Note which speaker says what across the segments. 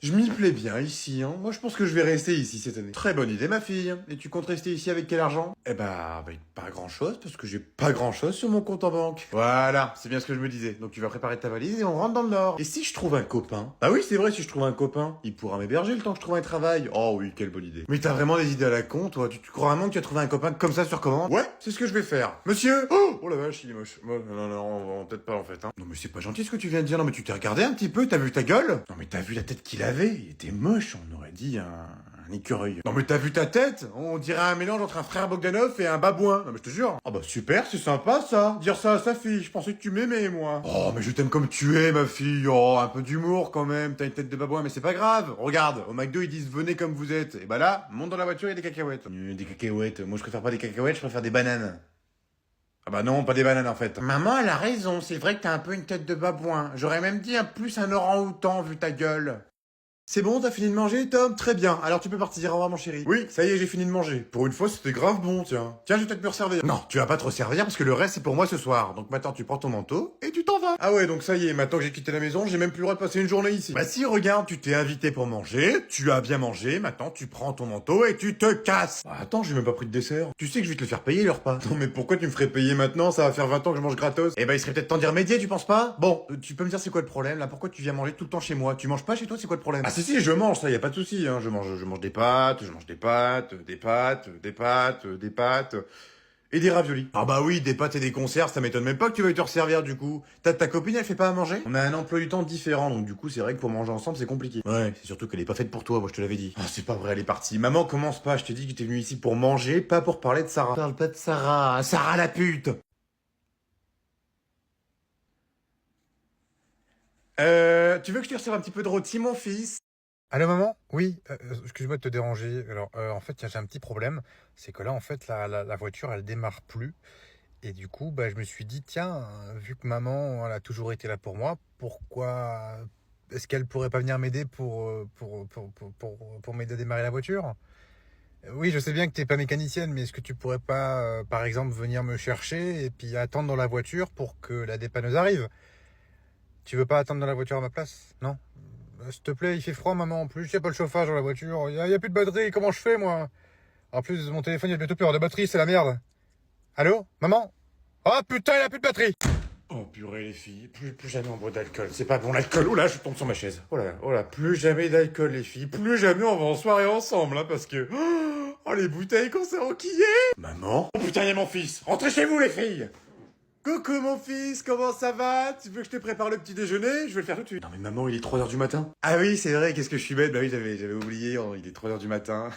Speaker 1: Je m'y plais bien ici, hein. Moi, je pense que je vais rester ici cette année. Très bonne idée, ma fille. Et tu comptes rester ici avec quel argent? Eh bah, avec pas grand-chose, parce que j'ai pas grand-chose sur mon compte en banque. Voilà, c'est bien ce que je me disais. Donc tu vas préparer ta valise et on rentre dans le Nord. Et si je trouve un copain? Ah oui, c'est vrai, si je trouve un copain, il pourra m'héberger le temps que je trouve un travail. Oh oui, quelle bonne idée. Mais t'as vraiment des idées à la con, toi? Tu crois vraiment que tu as trouvé un copain comme ça sur commande? Ouais, c'est ce que je vais faire. Monsieur! Oh la vache, il est moche. Oh, non, peut-être pas en fait, hein. Non mais c'est pas gentil ce que tu viens de dire. Non mais tu t'es regardé un petit peu, t'as vu ta gueule? Non mais t'as vu la tête qu'il avait? Il était moche, on aurait dit un écureuil. Non mais t'as vu ta tête? On dirait un mélange entre un frère Bogdanov et un babouin. Non mais je te jure. Ah bah super, c'est sympa ça. Dire ça à sa fille. Je pensais que tu m'aimais moi. Oh mais je t'aime comme tu es ma fille. Oh un peu d'humour quand même. T'as une tête de babouin mais c'est pas grave. Regarde, au McDo ils disent venez comme vous êtes. Et bah là, monte dans la voiture, il y a des cacahuètes. Des cacahuètes. Moi je préfère pas des cacahuètes, je préfère des bananes. Ah bah non, pas des bananes en fait. Maman, elle a raison, c'est vrai que t'as un peu une tête de babouin. J'aurais même dit un plus un orang-outan vu ta gueule. C'est bon, t'as fini de manger, Tom? Très bien. Alors tu peux partir, au revoir mon chéri. Oui, ça y est, j'ai fini de manger. Pour une fois, c'était grave bon, tiens. Tiens, je vais peut-être me resservir. Non, tu vas pas te resservir parce que le reste c'est pour moi ce soir. Donc maintenant tu prends ton manteau et tu t'en vas. Ah ouais, donc ça y est, maintenant que j'ai quitté la maison, j'ai même plus le droit de passer une journée ici. Bah si, regarde, tu t'es invité pour manger, tu as bien mangé, maintenant tu prends ton manteau et tu te casses. Bah, attends, j'ai même pas pris de dessert. Tu sais que je vais te le faire payer le repas. Non mais pourquoi tu me ferais payer maintenant? Ça va faire 20 ans que je mange gratos. Eh ben il serait peut-être temps d'y remédier, tu penses pas? Bon, tu peux me dire c'est quoi le problème là? Pourquoi tu viens manger tout le temps chez moi? Tu manges pas chez toi, c'est quoi le problème? Ah si, je mange, ça y a pas de souci, hein. Je mange des pâtes, des pâtes. Et des raviolis. Ah bah oui, des pâtes et des conserves, ça m'étonne même pas que tu veuilles te resservir du coup. Ta copine, elle fait pas à manger? On a un emploi du temps différent, donc du coup c'est vrai que pour manger ensemble c'est compliqué. Ouais, c'est surtout qu'elle est pas faite pour toi, moi je te l'avais dit. Ah c'est pas vrai, elle est partie. Maman, commence pas, je t'ai dit que t'es venu ici pour manger, pas pour parler de Sarah. Parle pas de Sarah, Sarah la pute. Tu veux que je te resserve un petit peu de rôti, mon fils?
Speaker 2: Allô maman? Oui, excuse-moi de te déranger. Alors en fait, j'ai un petit problème, c'est que là en fait la voiture elle démarre plus et du coup bah je me suis dit tiens, vu que maman elle a toujours été là pour moi, pourquoi est-ce qu'elle pourrait pas venir m'aider pour m'aider à démarrer la voiture? Oui, je sais bien que t'es pas mécanicienne, mais est-ce que tu pourrais pas par exemple venir me chercher et puis attendre dans la voiture pour que la dépanneuse arrive? Tu veux pas attendre dans la voiture à ma place? Non? S'il te plaît, il fait froid, maman. En plus, il n'y a pas le chauffage dans la voiture. Il y a plus de batterie. Comment je fais, moi? En plus, mon téléphone, il y a bientôt plus de batterie. C'est la merde. Allô? Maman? Oh putain, il a plus de batterie!
Speaker 1: Oh purée les filles, plus jamais on boit d'alcool, c'est pas bon l'alcool. Oh là, je tombe sur ma chaise. Oh là, plus jamais d'alcool les filles, plus jamais on va en soirée ensemble, hein, parce que... Oh les bouteilles qu'on s'est enquillées. Maman? Oh putain, y a mon fils. Rentrez chez vous les filles. Coucou mon fils, comment ça va? Tu veux que je te prépare le petit déjeuner? Je vais le faire tout de suite. Non mais maman, il est 3 heures du matin. Ah oui, c'est vrai, qu'est-ce que je suis bête. Bah oui, j'avais oublié, oh, il est 3 heures du matin.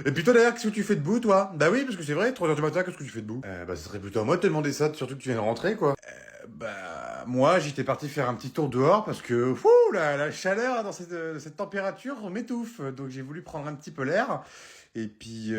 Speaker 1: Et puis toi d'ailleurs, qu'est-ce que tu fais debout toi? Bah oui, parce que c'est vrai, 3 heures du matin, qu'est-ce que tu fais debout? Bah ce serait plutôt à moi de te demander ça, surtout que tu viens de rentrer quoi. Bah moi, j'étais parti faire un petit tour dehors parce que fou, la chaleur dans cette température m'étouffe. Donc j'ai voulu prendre un petit peu l'air. Et puis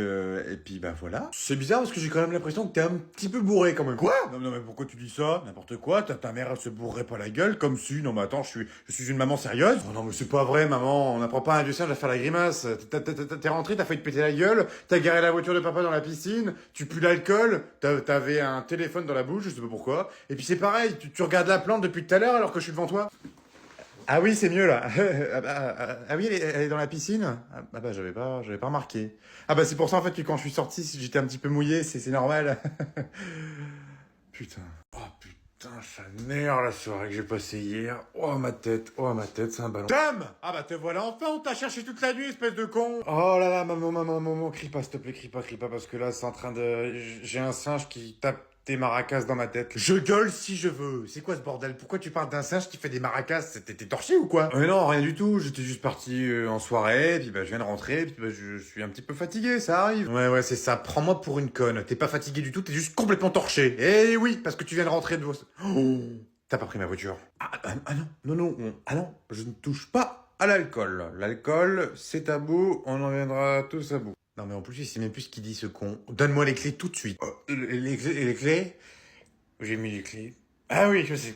Speaker 1: bah voilà. C'est bizarre parce que j'ai quand même l'impression que t'es un petit peu bourré quand même. Quoi? Non mais pourquoi tu dis ça? N'importe quoi, ta mère elle se bourrerait pas la gueule comme si. Non mais attends, je suis une maman sérieuse. Oh non mais c'est pas vrai maman, on n'apprend pas à un vieux singe à faire la grimace. T'es rentré, t'as failli te péter la gueule, t'as garé la voiture de papa dans la piscine, tu pues l'alcool, t'avais un téléphone dans la bouche, je sais pas pourquoi. Et puis c'est pareil, tu regardes la plante depuis tout à l'heure alors que je suis devant toi. Ah oui, c'est mieux là. Ah oui, elle est dans la piscine. Ah bah j'avais pas remarqué. Ah bah c'est pour ça en fait que quand je suis sorti, si j'étais un petit peu mouillé, c'est normal. Putain. Oh putain, ça m'énerve la soirée que j'ai passée hier. Oh ma tête, c'est un ballon. Tom! Ah bah te voilà enfin, on t'a cherché toute la nuit, espèce de con. Oh là là, maman, crie pas s'il te plaît, crie pas parce que là c'est en train de, j'ai un singe qui tape des maracas dans ma tête. Je gueule si je veux. C'est quoi ce bordel? Pourquoi tu parles d'un singe qui fait des maracas? T'es torché ou quoi? Non, rien du tout. J'étais juste parti en soirée, puis bah je viens de rentrer, puis bah je suis un petit peu fatigué, ça arrive. Ouais, c'est ça. Prends-moi pour une conne. T'es pas fatigué du tout, t'es juste complètement torché. Eh oui, parce que tu viens de rentrer de vos... Oh, t'as pas pris ma voiture. Ah non, je ne touche pas à l'alcool. L'alcool, c'est tabou, on en viendra tous à bout. Non mais en plus, il sait même plus ce qu'il dit ce con. Donne-moi les clés tout de suite. Les clés? J'ai mis les clés. Ah oui, je sais.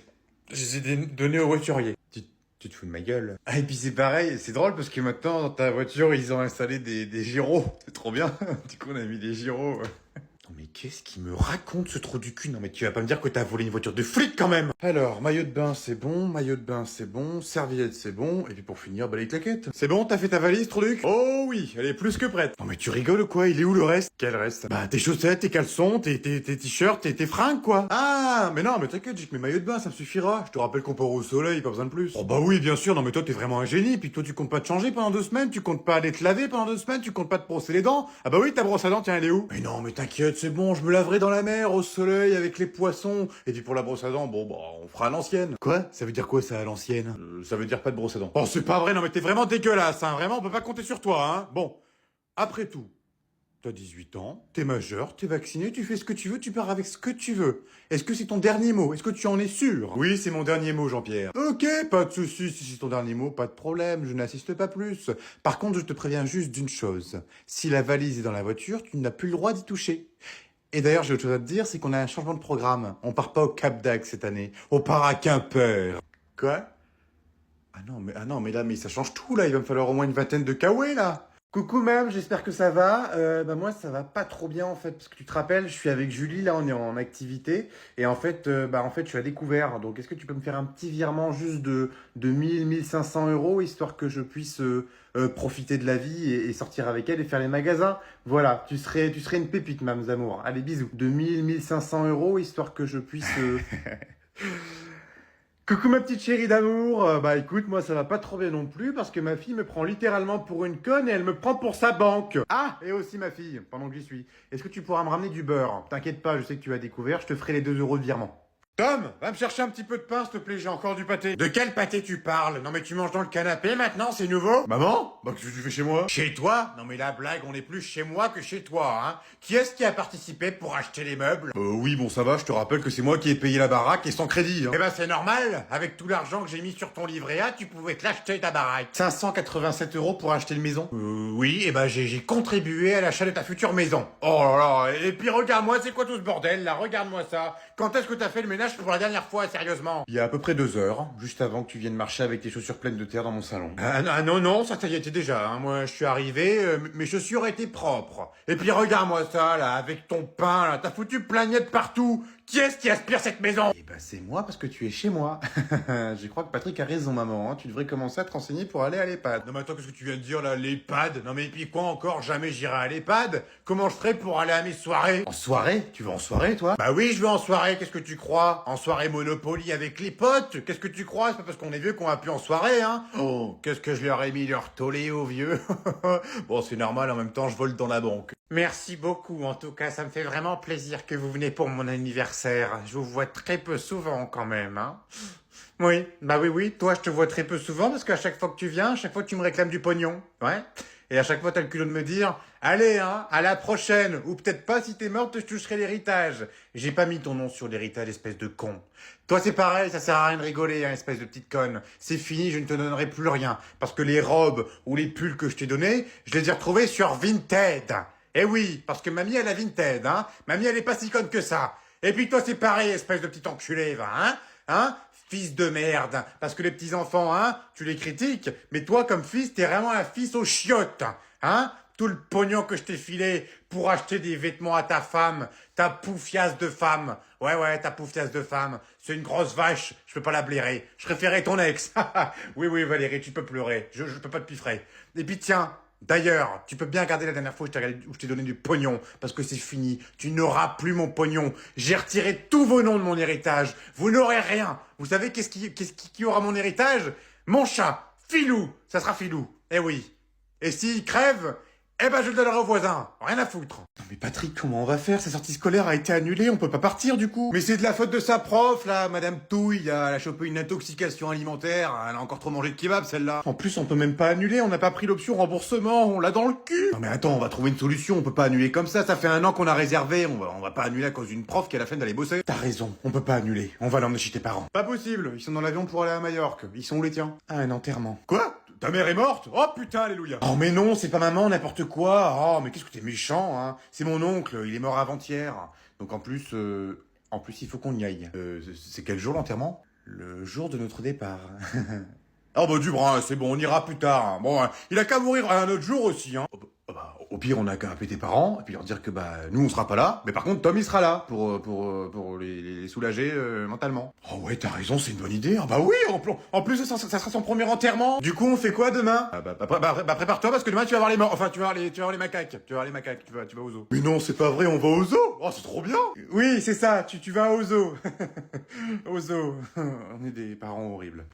Speaker 1: Je les ai données au voiturier. Tu te fous de ma gueule. Ah et puis c'est pareil, c'est drôle parce que maintenant dans ta voiture ils ont installé des gyros. C'est trop bien. Du coup on a mis des gyros. Non mais qu'est-ce qu'il me raconte ce trou du cul? Non mais tu vas pas me dire que t'as volé une voiture de flic quand même. Alors, maillot de bain c'est bon, maillot de bain c'est bon, serviette c'est bon, et puis pour finir, bah les claquettes. C'est bon, t'as fait ta valise, Trouduc? Oh oui, elle est plus que prête. Non mais tu rigoles ou quoi? Il est où le reste? Quel reste? Bah tes chaussettes, tes caleçons, tes t-shirts, tes fringues quoi. Ah, mais non, mais t'inquiète, j'ai que mes maillots de bain, ça me suffira. Je te rappelle qu'on part au soleil, pas besoin de plus. Oh bah oui, bien sûr, non mais toi t'es vraiment un génie, puis toi tu comptes pas te changer pendant 2 semaines, tu comptes pas aller te laver pendant 2 semaines, tu comptes pas te brosser les dents. Ah bah oui, ta brosse à dents, tiens, elle est où? Mais non, mais t'inquiète, c'est bon, je me laverai dans la mer, au soleil, avec les poissons. Et puis pour la brosse à dents, bon bah on fera à l'ancienne. Quoi? Ça veut dire quoi ça à l'ancienne? Ça veut dire pas de brosse à dents. Oh c'est pas vrai, non mais t'es vraiment dégueulasse, hein, vraiment, on peut pas compter sur toi, hein. Bon, après tout. T'as 18 ans, t'es majeur, t'es vacciné, tu fais ce que tu veux, tu pars avec ce que tu veux. Est-ce que c'est ton dernier mot? Est-ce que tu en es sûr? Oui, c'est mon dernier mot, Jean-Pierre. Ok, pas de soucis, si c'est ton dernier mot, pas de problème, je n'assiste pas plus. Par contre, je te préviens juste d'une chose. Si la valise est dans la voiture, tu n'as plus le droit d'y toucher. Et d'ailleurs, j'ai autre chose à te dire, c'est qu'on a un changement de programme. On part pas au Cap d'Agde cette année, on part à Quimper. Quoi? Ah non, mais là, mais ça change tout, là, il va me falloir au moins une vingtaine de kawaii, là. Coucou mam, j'espère que ça va. Bah moi ça va pas trop bien en fait parce que tu te rappelles, je suis avec Julie là, on est en activité et en fait je suis à découvert. Donc est-ce que tu peux me faire un petit virement juste de 1 500 € histoire que je puisse profiter de la vie et sortir avec elle et faire les magasins. Voilà, tu serais une pépite mam Zamour. Allez bisous. De 1 500 € histoire que je puisse Coucou ma petite chérie d'amour, bah écoute, moi ça va pas trop bien non plus parce que ma fille me prend littéralement pour une conne et elle me prend pour sa banque. Ah, et aussi ma fille, pendant que j'y suis. Est-ce que tu pourras me ramener du beurre? T'inquiète pas, je sais que tu as découvert, je te ferai les 2 € de virement. Tom, va me chercher un petit peu de pain, s'il te plaît, j'ai encore du pâté. De quel pâté tu parles? Non mais tu manges dans le canapé maintenant, c'est nouveau? Maman? Bah qu'est-ce que tu fais chez moi? Chez toi? Non mais la blague, on est plus chez moi que chez toi, hein. Qui est-ce qui a participé pour acheter les meubles? Oui, bon ça va, je te rappelle que c'est moi qui ai payé la baraque et sans crédit, hein. Eh ben c'est normal, avec tout l'argent que j'ai mis sur ton livret A, tu pouvais te l'acheter ta baraque. 587 € pour acheter une maison? Oui, et ben j'ai contribué à l'achat de ta future maison. Oh là là, et puis regarde-moi, c'est quoi tout ce bordel là? Regarde-moi ça. Quand est-ce que t'as fait le ménage pour la dernière fois, sérieusement? Il y a à peu près 2 heures, juste avant que tu viennes marcher avec tes chaussures pleines de terre dans mon salon. Ah non, ça y était déjà, hein. Moi je suis arrivé, mes chaussures étaient propres. Et puis regarde-moi ça là, avec ton pain là, t'as foutu plein de miettes partout. Qui est-ce qui aspire cette maison? Eh ben c'est moi parce que tu es chez moi. Je crois que Patrick a raison maman, hein. Tu devrais commencer à te renseigner pour aller à l'EHPAD. Non mais attends, qu'est-ce que tu viens de dire là, l'EHPAD? Non mais et puis quoi encore? Jamais j'irai à l'EHPAD. Comment je ferai pour aller à mes soirées? En soirée? Tu vas en soirée toi? Bah oui, je vais en soirée, qu'est-ce que tu crois? En soirée Monopoly avec les potes? Qu'est-ce que tu crois? C'est pas parce qu'on est vieux qu'on va plus en soirée, hein? Oh, qu'est-ce que je leur ai mis leur tollé aux vieux? Bon, c'est normal, en même temps, je vole dans la banque. Merci beaucoup, en tout cas, ça me fait vraiment plaisir que vous venez pour mon anniversaire. Je vous vois très peu souvent quand même, hein. Oui, bah oui, toi je te vois très peu souvent parce qu'à chaque fois que tu viens, à chaque fois tu me réclames du pognon, ouais. Et à chaque fois t'as le culot de me dire, allez hein, à la prochaine, ou peut-être pas si t'es morte, je toucherai l'héritage. J'ai pas mis ton nom sur l'héritage, espèce de con. Toi c'est pareil, ça sert à rien de rigoler, hein, espèce de petite conne. C'est fini, je ne te donnerai plus rien, parce que les robes ou les pulls que je t'ai donnés, je les ai retrouvés sur Vinted. Eh oui, parce que mamie elle a Vinted, hein. Mamie elle est pas si conne que ça. Et puis toi c'est pareil, espèce de petit enculé, va, hein. Hein? Fils de merde. Parce que les petits enfants, hein, tu les critiques, mais toi comme fils, t'es vraiment un fils aux chiottes, hein? Tout le pognon que je t'ai filé pour acheter des vêtements à ta femme, ta poufiasse de femme. Ouais, ta poufiasse de femme. C'est une grosse vache, je peux pas la blairer. Je préférais ton ex. Oui, Valérie, tu peux pleurer. Je peux pas te piffrer. Et puis tiens, d'ailleurs, tu peux bien regarder la dernière fois où je t'ai donné du pognon, parce que c'est fini. Tu n'auras plus mon pognon. J'ai retiré tous vos noms de mon héritage. Vous n'aurez rien. Vous savez qui aura mon héritage? Mon chat, Filou. Ça sera Filou. Eh oui. Et s'il crève, eh ben je le donnerai au voisin. Rien à foutre. Non mais Patrick, comment on va faire? Sa sortie scolaire a été annulée, on peut pas partir du coup. Mais c'est de la faute de sa prof là, Madame Touille, elle a chopé une intoxication alimentaire, elle a encore trop mangé de kebab celle-là. En plus on peut même pas annuler, on n'a pas pris l'option remboursement, on l'a dans le cul. Non mais attends, on va trouver une solution, on peut pas annuler comme ça fait 1 an qu'on a réservé, on va pas annuler à cause d'une prof qui a la flemme d'aller bosser. T'as raison, on peut pas annuler, on va l'emmener chez tes parents. Pas possible, ils sont dans l'avion pour aller à Majorque, ils sont où les tiens? Ah un enterrement. Quoi? Ta mère est morte? Oh putain, alléluia. Oh mais non, c'est pas maman, n'importe quoi. Oh mais qu'est-ce que t'es méchant, hein. C'est mon oncle, il est mort avant-hier. Donc en plus, il faut qu'on y aille. C'est quel jour l'enterrement? Le jour de notre départ. Oh bah du brin, c'est bon, on ira plus tard, hein. Bon, hein, il a qu'à mourir un autre jour aussi, hein. Au pire, on a qu'à appeler tes parents, et puis leur dire que bah nous on sera pas là, mais par contre Tom il sera là pour les soulager mentalement. Oh ouais, t'as raison, c'est une bonne idée. Ah bah oui, en plus ça sera son premier enterrement. Du coup, on fait quoi demain? Prépare-toi parce que demain tu vas voir les morts, enfin tu vas voir les macaques, tu vas au zoo. Mais non, c'est pas vrai, on va au zoo. Oh, c'est trop bien. Oui, c'est ça, tu vas au zoo. Au zoo. On est des parents horribles.